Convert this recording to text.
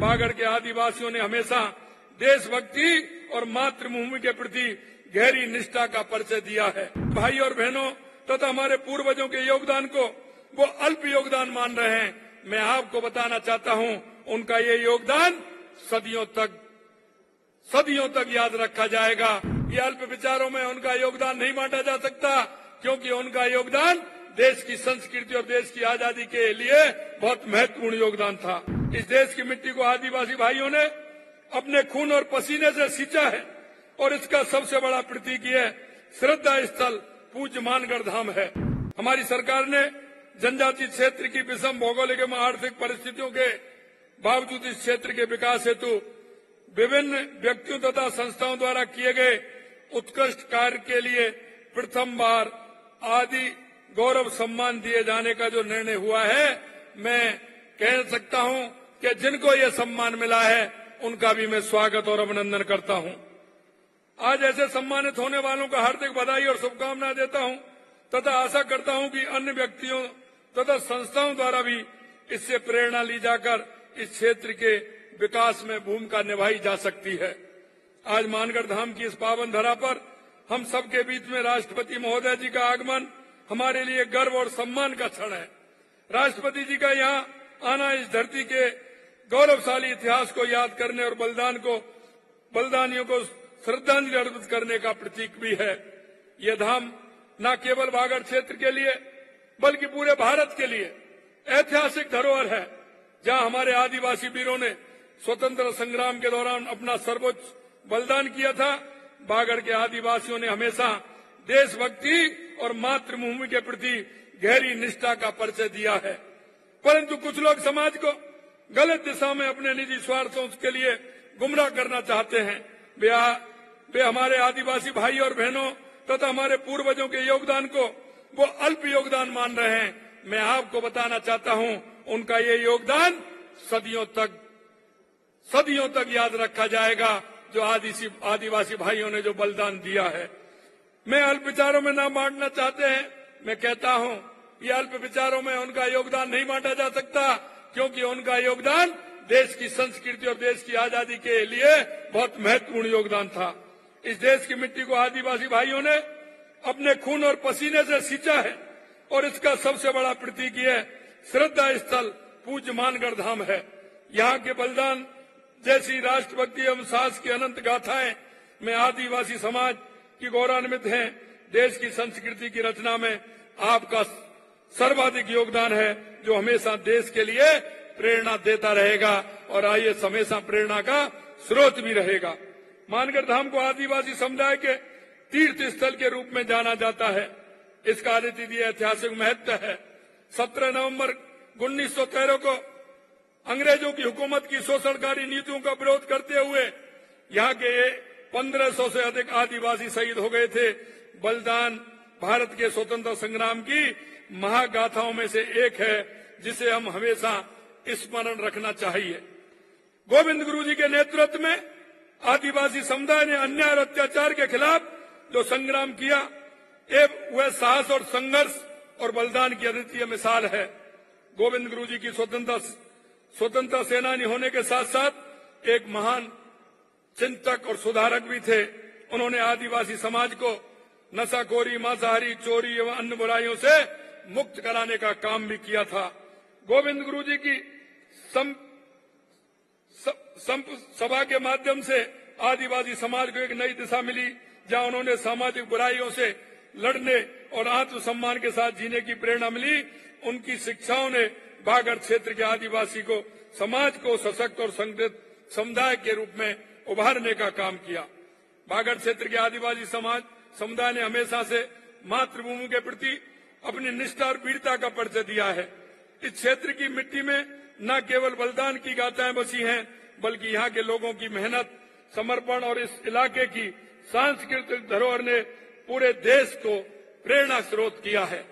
बागड़ के आदिवासियों ने हमेशा देशभक्ति और मातृभूमि के प्रति गहरी निष्ठा का परिचय दिया है। भाई और बहनों तथा हमारे पूर्वजों के योगदान को वो अल्प योगदान मान रहे हैं। मैं आपको बताना चाहता हूं, उनका ये योगदान सदियों तक याद रखा जाएगा। ये अल्प विचारों में उनका योगदान नहीं बांटा जा सकता, क्योंकि उनका योगदान देश की संस्कृति और देश की आजादी के लिए बहुत महत्वपूर्ण योगदान था। इस देश की मिट्टी को आदिवासी भाइयों ने अपने खून और पसीने से सींचा है और इसका सबसे बड़ा प्रतीक ये श्रद्धा स्थल पूज्य मानगढ़ धाम है। हमारी सरकार ने जनजातीय क्षेत्र की विषम भौगोलिक एवं आर्थिक परिस्थितियों के बावजूद इस क्षेत्र के विकास हेतु विभिन्न व्यक्तियों तथा संस्थाओं द्वारा किए गए उत्कृष्ट कार्य के लिए प्रथम बार आदि गौरव सम्मान दिए जाने का जो निर्णय हुआ है, मैं कह सकता हूं कि जिनको ये सम्मान मिला है उनका भी मैं स्वागत और अभिनंदन करता हूं। आज ऐसे सम्मानित होने वालों को हार्दिक बधाई और शुभकामनाएं देता हूं तथा आशा करता हूं कि अन्य व्यक्तियों तथा संस्थाओं द्वारा भी इससे प्रेरणा ली जाकर इस क्षेत्र के विकास में भूमिका निभाई जा सकती है। आज मानगढ़ धाम की इस पावन धरा पर हम सबके बीच में राष्ट्रपति महोदय जी का आगमन हमारे लिए गर्व और सम्मान का क्षण है। राष्ट्रपति जी का यहाँ आना इस धरती के गौरवशाली इतिहास को याद करने और बलिदानियों को श्रद्धांजलि अर्पित करने का प्रतीक भी है। यह धाम न केवल बागड़ क्षेत्र के लिए बल्कि पूरे भारत के लिए ऐतिहासिक धरोहर है, जहां हमारे आदिवासी वीरों ने स्वतंत्र संग्राम के दौरान अपना सर्वोच्च बलिदान किया था। बागड़ के आदिवासियों ने हमेशा देशभक्ति और मातृभूमि के प्रति गहरी निष्ठा का परिचय दिया है, परंतु कुछ लोग समाज को गलत दिशा में अपने निजी स्वार्थों के लिए गुमराह करना चाहते हैं। वे हमारे आदिवासी भाई और बहनों तथा हमारे पूर्वजों के योगदान को वो अल्प योगदान मान रहे हैं। मैं आपको बताना चाहता हूं, उनका ये योगदान सदियों तक याद रखा जाएगा, जो आदिवासी भाइयों ने जो बलिदान दिया है। मैं अल्प विचारों में ना बांटना चाहते हैं। मैं कहता हूं, ये अल्प विचारों में उनका योगदान नहीं बांटा जा सकता, क्योंकि उनका योगदान देश की संस्कृति और देश की आजादी के लिए बहुत महत्वपूर्ण योगदान था। इस देश की मिट्टी को आदिवासी भाइयों ने अपने खून और पसीने से सींचा है और इसका सबसे बड़ा प्रतीक ये श्रद्धा स्थल पूज्य मानगढ़ धाम है। यहाँ के बलिदान जैसी राष्ट्रभक्ति एवं साहस की अनंत गाथाएं में आदिवासी समाज की गौरवान्वित हैं। देश की संस्कृति की रचना में आपका सर्वाधिक योगदान है, जो हमेशा देश के लिए प्रेरणा देता रहेगा और आइए हमेशा प्रेरणा का स्रोत भी रहेगा। मानगढ़ धाम को आदिवासी समुदाय के तीर्थ स्थल के रूप में जाना जाता है। इसका अद्वितीय ऐतिहासिक महत्व है। 17 नवंबर 1913 को अंग्रेजों की हुकूमत की शोषणकारी नीतियों का विरोध करते हुए यहाँ के 1500 से अधिक आदिवासी शहीद हो गए थे। बलिदान भारत के स्वतंत्रता संग्राम की महागाथाओं में से एक है, जिसे हम हमेशा स्मरण रखना चाहिए। गोविंद गुरु जी के नेतृत्व में आदिवासी समुदाय ने अन्याय और अत्याचार के खिलाफ जो संग्राम किया, वह साहस और संघर्ष और बलिदान की अद्वितीय मिसाल है। गोविंद गुरु जी की स्वतंत्रता सेनानी होने के साथ साथ एक महान चिंतक और सुधारक भी थे। उन्होंने आदिवासी समाज को नशाखोरी, मांसाहारी, चोरी एवं अन्य बुराइयों से मुक्त कराने का काम भी किया था। गोविंद गुरु जी की सभा के माध्यम से आदिवासी समाज को एक नई दिशा मिली, जहां उन्होंने सामाजिक बुराइयों से लड़ने और आत्मसम्मान के साथ जीने की प्रेरणा मिली। उनकी शिक्षाओं ने बागड़ क्षेत्र के आदिवासी को समाज को सशक्त और संगठित समुदाय के रूप में उभारने का काम किया। बागड़ क्षेत्र के आदिवासी समुदाय ने हमेशा से मातृभूमि के प्रति अपनी निष्ठा और वीरता का परिचय दिया है। इस क्षेत्र की मिट्टी में न केवल बलिदान की गाथाएं बसी हैं, बल्कि यहाँ के लोगों की मेहनत, समर्पण और इस इलाके की सांस्कृतिक धरोहर ने पूरे देश को प्रेरणा स्रोत किया है।